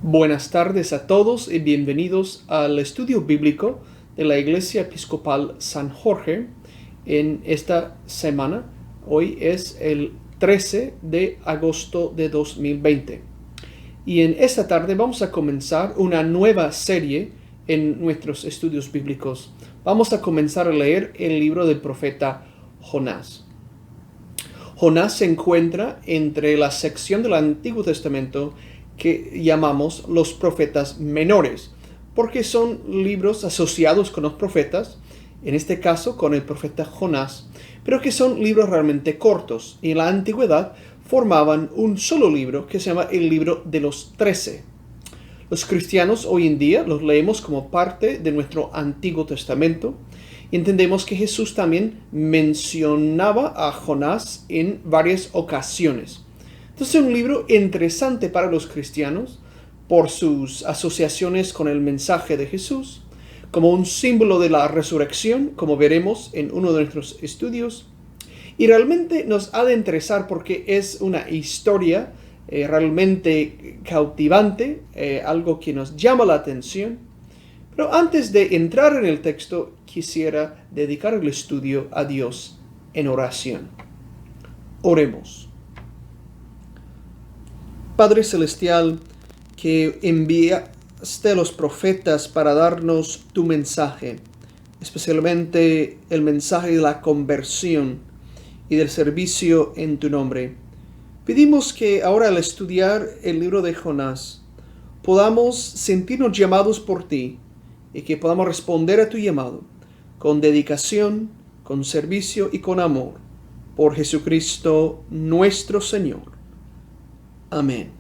Buenas tardes a todos y bienvenidos al estudio bíblico de la Iglesia Episcopal San Jorge en esta semana. Hoy es el 13 de agosto de 2020. Y en esta tarde vamos a comenzar una nueva serie en nuestros estudios bíblicos. Vamos a comenzar a leer el libro del profeta Jonás. Jonás se encuentra entre la sección del Antiguo Testamento que llamamos los profetas menores, porque son libros asociados con los profetas, en este caso con el profeta Jonás, pero que son libros realmente cortos, y en la antigüedad formaban un solo libro que se llama el libro de los 13. Los cristianos hoy en día los leemos como parte de nuestro Antiguo Testamento, y entendemos que Jesús también mencionaba a Jonás en varias ocasiones. Entonces es un libro interesante para los cristianos por sus asociaciones con el mensaje de Jesús, como un símbolo de la resurrección, como veremos en uno de nuestros estudios. Y realmente nos ha de interesar porque es una historia realmente cautivante, algo que nos llama la atención. Pero antes de entrar en el texto, quisiera dedicar el estudio a Dios en oración. Oremos. Padre Celestial, que enviaste a los profetas para darnos tu mensaje, especialmente el mensaje de la conversión y del servicio en tu nombre. Pedimos que ahora al estudiar el libro de Jonás, podamos sentirnos llamados por ti y que podamos responder a tu llamado con dedicación, con servicio y con amor, por Jesucristo nuestro Señor. Amén.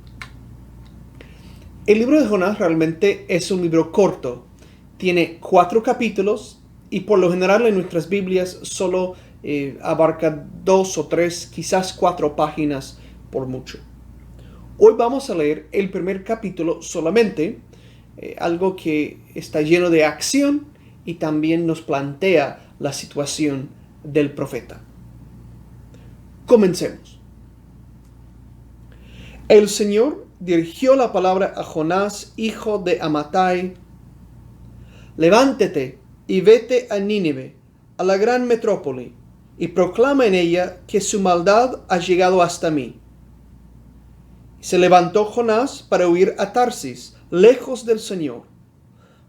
El libro de Jonás realmente es un libro corto. Tiene 4 capítulos y por lo general en nuestras Biblias solo abarca 2 o 3, quizás 4 páginas por mucho. Hoy vamos a leer el primer capítulo solamente, algo que está lleno de acción y también nos plantea la situación del profeta. Comencemos. El Señor dirigió la palabra a Jonás, hijo de Amittai: levántate y vete a Nínive, a la gran metrópoli, y proclama en ella que su maldad ha llegado hasta mí. Se levantó Jonás para huir a Tarsis, lejos del Señor.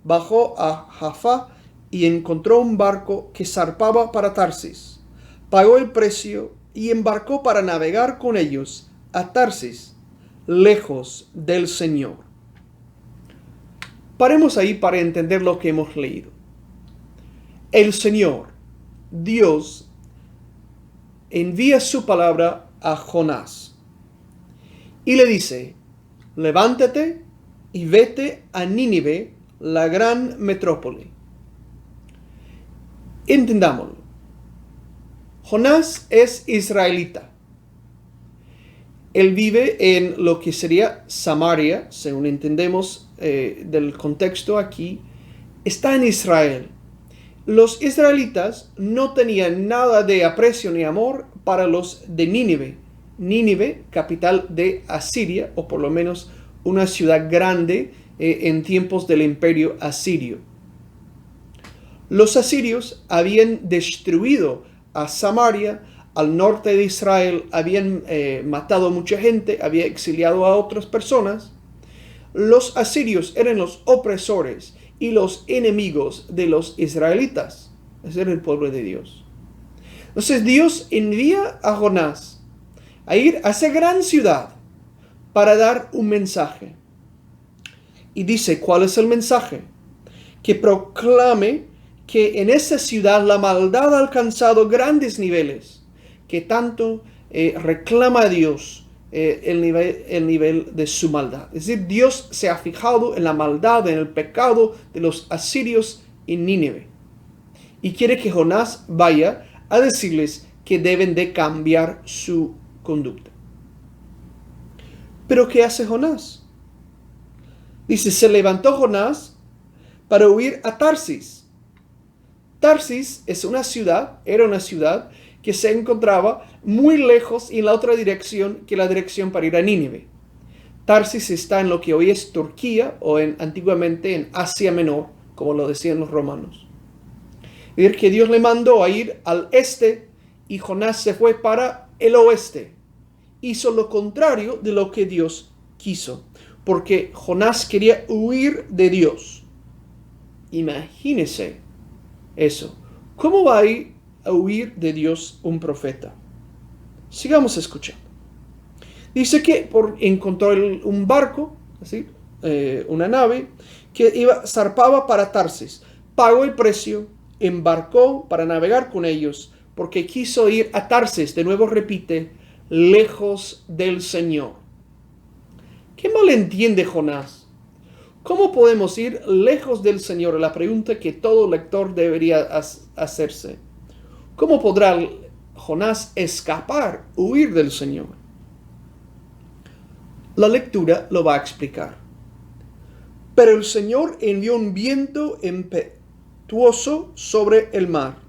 Bajó a Jaffa y encontró un barco que zarpaba para Tarsis. Pagó el precio y embarcó para navegar con ellos a Tarsis, lejos del Señor. Paremos ahí para entender lo que hemos leído. El Señor, Dios, envía su palabra a Jonás y le dice: levántate y vete a Nínive, la gran metrópoli. Entendámoslo. Jonás es israelita. Él vive en lo que sería Samaria, según entendemos del contexto aquí. Está en Israel. Los israelitas no tenían nada de aprecio ni amor para los de Nínive. Nínive, capital de Asiria, o por lo menos una ciudad grande en tiempos del imperio asirio. Los asirios habían destruido a Samaria. Al norte de Israel habían matado a mucha gente, había exiliado a otras personas. Los asirios eran los opresores y los enemigos de los israelitas. Ese era el pueblo de Dios. Entonces Dios envía a Jonás a ir a esa gran ciudad para dar un mensaje. Y dice, ¿cuál es el mensaje? Que proclame que en esa ciudad la maldad ha alcanzado grandes niveles, que tanto reclama a Dios el nivel de su maldad. Es decir, Dios se ha fijado en la maldad, en el pecado de los asirios en Nínive. Y quiere que Jonás vaya a decirles que deben de cambiar su conducta. ¿Pero qué hace Jonás? Dice, se levantó Jonás para huir a Tarsis. Tarsis era una ciudad que se encontraba muy lejos en la otra dirección que la dirección para ir a Nínive. Tarsis está en lo que hoy es Turquía o antiguamente en Asia Menor, como lo decían los romanos. Es decir, que Dios le mandó a ir al este y Jonás se fue para el oeste. Hizo lo contrario de lo que Dios quiso, porque Jonás quería huir de Dios. Imagínese eso. ¿Cómo va a ir a huir de Dios un profeta? Sigamos escuchando. Dice que encontró un barco, ¿sí? Una nave, que zarpaba para Tarsis. Pagó el precio, embarcó para navegar con ellos, porque quiso ir a Tarsis. De nuevo repite, lejos del Señor. ¿Qué mal entiende Jonás? ¿Cómo podemos ir lejos del Señor? La pregunta que todo lector debería hacerse. ¿Cómo podrá Jonás escapar, huir del Señor? La lectura lo va a explicar. Pero el Señor envió un viento impetuoso sobre el mar.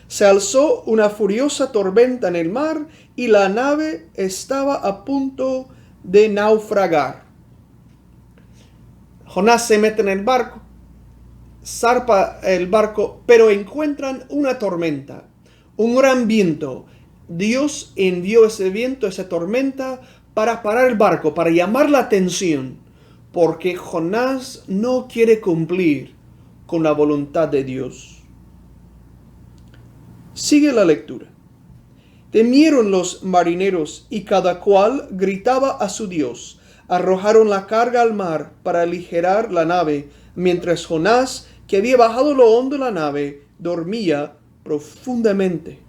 Se alzó una furiosa tormenta en el mar y la nave estaba a punto de naufragar. Jonás se mete en el barco, zarpa el barco, pero encuentran una tormenta, un gran viento. Dios envió ese viento, esa tormenta, para parar el barco, para llamar la atención, porque Jonás no quiere cumplir con la voluntad de Dios. Sigue la lectura. Temieron los marineros y cada cual gritaba a su Dios. Arrojaron la carga al mar para aligerar la nave, mientras Jonás, que había bajado lo hondo de la nave, dormía profundamente.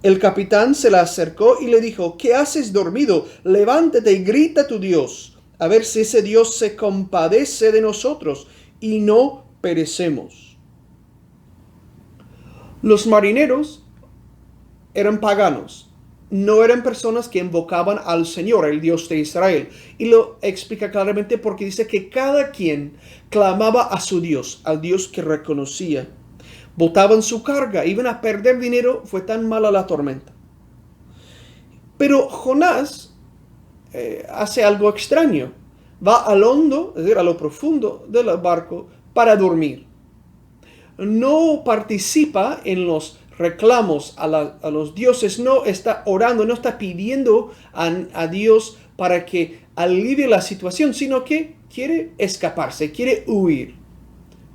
El capitán se le acercó y le dijo: ¿Qué haces dormido? Levántate y grita a tu Dios, a ver si ese Dios se compadece de nosotros y no perecemos. Los marineros eran paganos, no eran personas que invocaban al Señor, el Dios de Israel. Y lo explica claramente porque dice que cada quien clamaba a su Dios, al Dios que reconocía. Botaban su carga, iban a perder dinero, fue tan mala la tormenta. Pero Jonás hace algo extraño. Va al hondo, es decir, a lo profundo del barco para dormir. No participa en los reclamos a los dioses, no está orando, no está pidiendo a Dios para que alivie la situación, sino que quiere escaparse, quiere huir.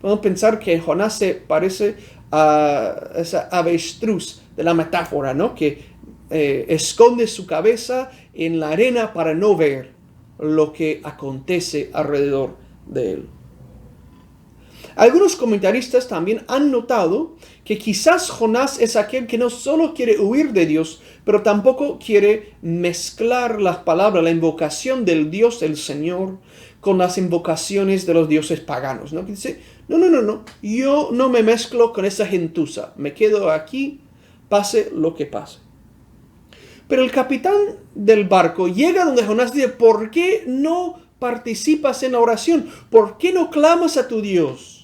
Podemos pensar que Jonás se parece a esa avestruz de la metáfora, ¿no? Que esconde su cabeza en la arena para no ver lo que acontece alrededor de él. Algunos comentaristas también han notado que quizás Jonás es aquel que no solo quiere huir de Dios, pero tampoco quiere mezclar las palabras, la invocación del Dios, el Señor, con las invocaciones de los dioses paganos, ¿no? Que dice, no, yo no me mezclo con esa gentuza, me quedo aquí, pase lo que pase. Pero el capitán del barco llega donde Jonás dice, ¿por qué no participas en la oración? ¿Por qué no clamas a tu Dios?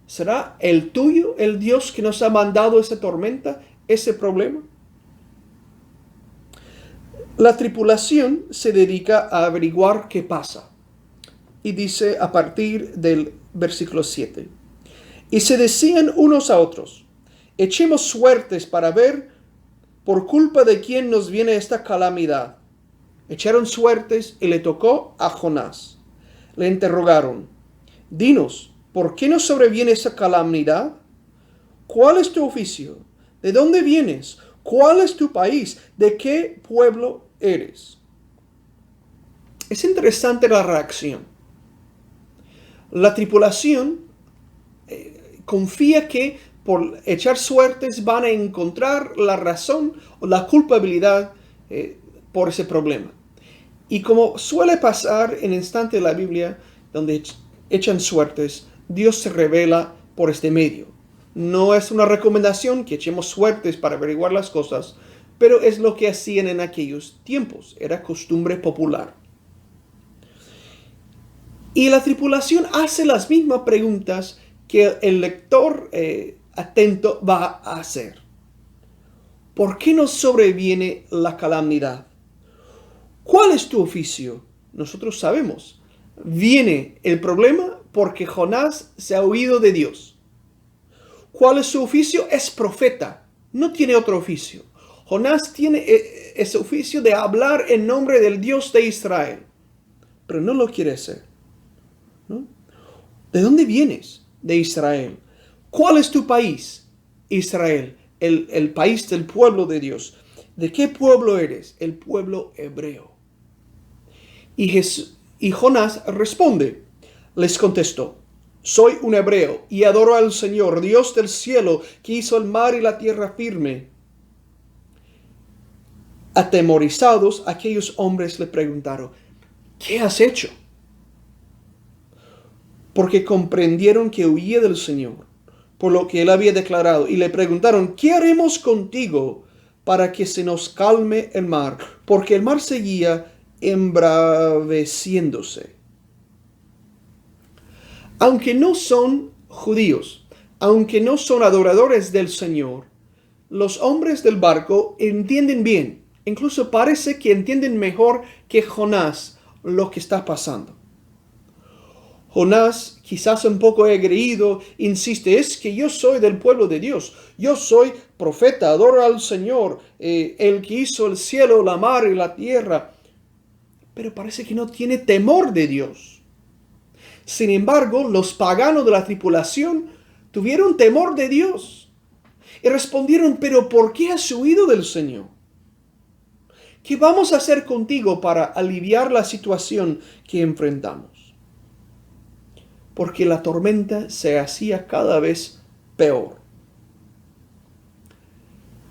¿Será el tuyo, el Dios que nos ha mandado esa tormenta, ese problema? La tripulación se dedica a averiguar qué pasa. Y dice a partir del versículo 7. Y se decían unos a otros, echemos suertes para ver por culpa de quién nos viene esta calamidad. Echaron suertes y le tocó a Jonás. Le interrogaron, dinos, ¿por qué nos sobreviene esa calamidad? ¿Cuál es tu oficio? ¿De dónde vienes? ¿Cuál es tu país? ¿De qué pueblo eres? Es interesante la reacción. La tripulación confía que por echar suertes van a encontrar la razón o la culpabilidad por ese problema. Y como suele pasar en el instante de la Biblia donde echan suertes, Dios se revela por este medio. No es una recomendación que echemos suertes para averiguar las cosas, pero es lo que hacían en aquellos tiempos. Era costumbre popular. Y la tripulación hace las mismas preguntas que el lector atento va a hacer. ¿Por qué nos sobreviene la calamidad? ¿Cuál es tu oficio? Nosotros sabemos. Viene el problema porque Jonás se ha huido de Dios. ¿Cuál es su oficio? Es profeta. No tiene otro oficio. Jonás tiene ese oficio de hablar en nombre del Dios de Israel. Pero no lo quiere hacer, ¿no? ¿De dónde vienes? De Israel. ¿Cuál es tu país? Israel, el país del pueblo de Dios. ¿De qué pueblo eres? El pueblo hebreo. Y Jonás responde, les contestó, soy un hebreo y adoro al Señor, Dios del cielo, que hizo el mar y la tierra firme. Atemorizados, aquellos hombres le preguntaron, ¿qué has hecho? Porque comprendieron que huía del Señor, por lo que él había declarado, y le preguntaron, ¿qué haremos contigo para que se nos calme el mar? Porque el mar seguía embraveciéndose. Aunque no son judíos, aunque no son adoradores del Señor, los hombres del barco entienden bien, incluso parece que entienden mejor que Jonás lo que está pasando. Jonás, quizás un poco engreído, insiste, es que yo soy del pueblo de Dios, yo soy profeta, adoro al Señor, el que hizo el cielo, la mar y la tierra, pero parece que no tiene temor de Dios. Sin embargo, los paganos de la tripulación tuvieron temor de Dios y respondieron, pero ¿por qué has huido del Señor? ¿Qué vamos a hacer contigo para aliviar la situación que enfrentamos? Porque la tormenta se hacía cada vez peor.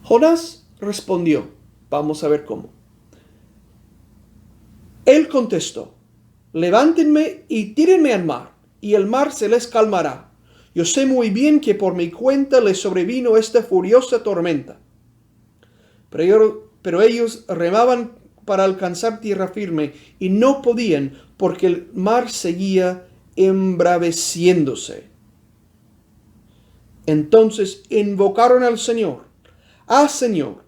Jonás respondió, vamos a ver cómo. Él contestó, levántenme y tírenme al mar, y el mar se les calmará. Yo sé muy bien que por mi cuenta les sobrevino esta furiosa tormenta. Pero ellos remaban para alcanzar tierra firme, y no podían, porque el mar seguía embraveciéndose. Entonces invocaron al Señor. Señor,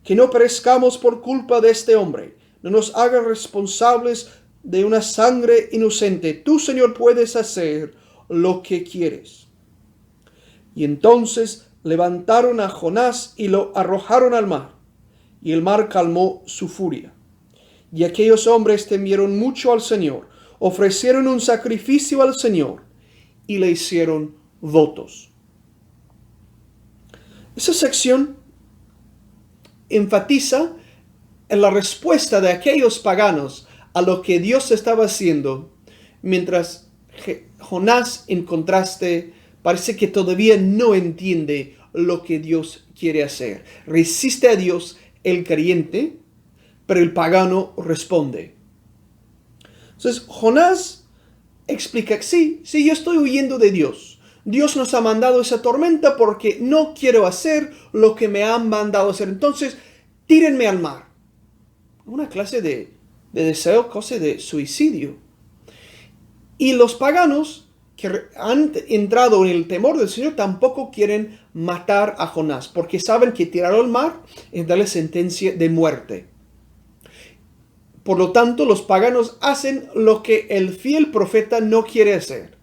que no perezcamos por culpa de este hombre. No nos hagas responsables de una sangre inocente. Tú, Señor, puedes hacer lo que quieres. Y entonces levantaron a Jonás y lo arrojaron al mar. Y el mar calmó su furia. Y aquellos hombres temieron mucho al Señor, ofrecieron un sacrificio al Señor y le hicieron votos. Esa sección enfatiza en la respuesta de aquellos paganos a lo que Dios estaba haciendo, mientras Jonás, en contraste, parece que todavía no entiende lo que Dios quiere hacer. Resiste a Dios el creyente, pero el pagano responde. Entonces, Jonás explica, sí, yo estoy huyendo de Dios. Dios nos ha mandado esa tormenta porque no quiero hacer lo que me han mandado hacer. Entonces, tírenme al mar. Una clase de deseo, cosa de suicidio. Y los paganos que han entrado en el temor del Señor tampoco quieren matar a Jonás, porque saben que tirarlo al mar es darle sentencia de muerte. Por lo tanto, los paganos hacen lo que el fiel profeta no quiere hacer.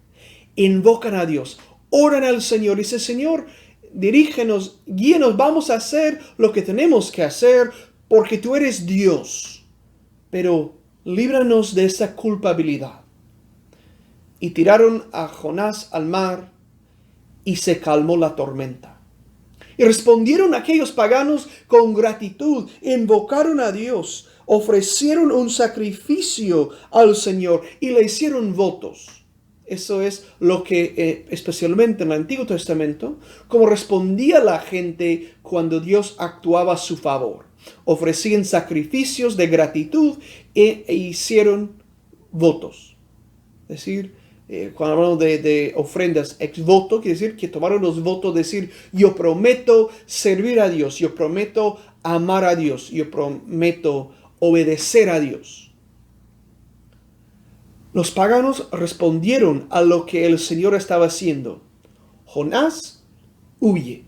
Invocan a Dios, oran al Señor y dicen, Señor, dirígenos, guíenos, vamos a hacer lo que tenemos que hacer porque tú eres Dios. Pero líbranos de esa culpabilidad. Y tiraron a Jonás al mar y se calmó la tormenta. Y respondieron aquellos paganos con gratitud, invocaron a Dios, ofrecieron un sacrificio al Señor y le hicieron votos. Eso es lo que, especialmente en el Antiguo Testamento, como respondía la gente cuando Dios actuaba a su favor. Ofrecían sacrificios de gratitud e hicieron votos. Es decir, cuando hablamos de ofrendas ex voto, quiere decir que tomaron los votos, decir, yo prometo servir a Dios, yo prometo amar a Dios, yo prometo obedecer a Dios. Los paganos respondieron a lo que el Señor estaba haciendo. Jonás huye.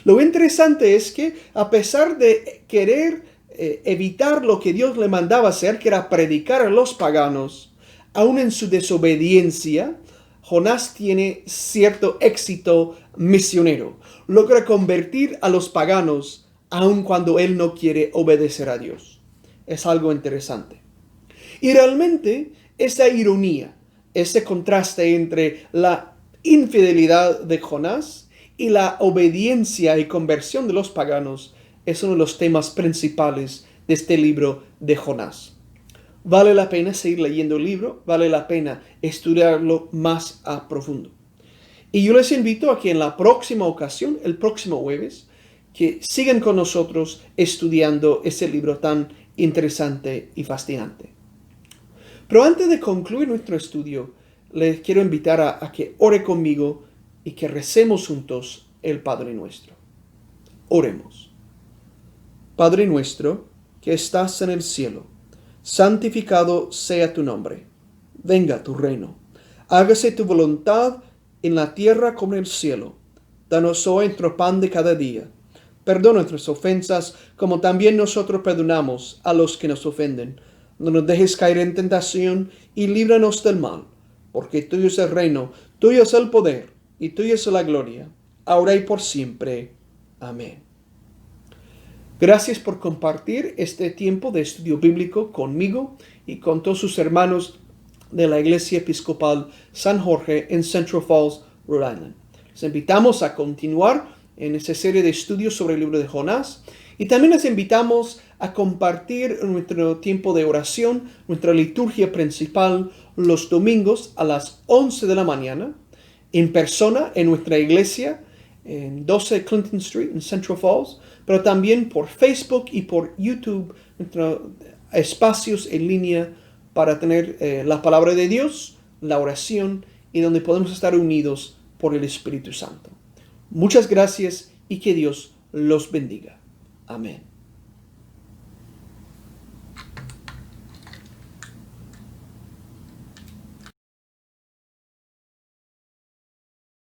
Lo interesante es que a pesar de querer evitar lo que Dios le mandaba hacer, que era predicar a los paganos, aún en su desobediencia, Jonás tiene cierto éxito misionero. Logra convertir a los paganos aun cuando él no quiere obedecer a Dios. Es algo interesante. Y realmente esa ironía, ese contraste entre la infidelidad de Jonás y la obediencia y conversión de los paganos es uno de los temas principales de este libro de Jonás. Vale la pena seguir leyendo el libro, vale la pena estudiarlo más a profundo. Y yo les invito a que en la próxima ocasión, el próximo jueves, que sigan con nosotros estudiando ese libro tan interesante y fascinante. Pero antes de concluir nuestro estudio, les quiero invitar a que ore conmigo y que recemos juntos el Padre Nuestro. Oremos. Padre nuestro, que estás en el cielo, santificado sea tu nombre. Venga tu reino. Hágase tu voluntad en la tierra como en el cielo. Danos hoy nuestro pan de cada día. Perdona nuestras ofensas, como también nosotros perdonamos a los que nos ofenden. No nos dejes caer en tentación y líbranos del mal, porque tuyo es el reino, tuyo es el poder y tuya es la gloria, ahora y por siempre. Amén. Gracias por compartir este tiempo de estudio bíblico conmigo y con todos sus hermanos de la Iglesia Episcopal San Jorge en Central Falls, Rhode Island. Les invitamos a continuar en esta serie de estudios sobre el libro de Jonás y también les invitamos a compartir nuestro tiempo de oración, nuestra liturgia principal los domingos a las 11 de la mañana en persona en nuestra iglesia en 12 Clinton Street en Central Falls, pero también por Facebook y por YouTube, nuestros espacios en línea para tener la palabra de Dios, la oración y donde podemos estar unidos por el Espíritu Santo. Muchas gracias y que Dios los bendiga. Amén.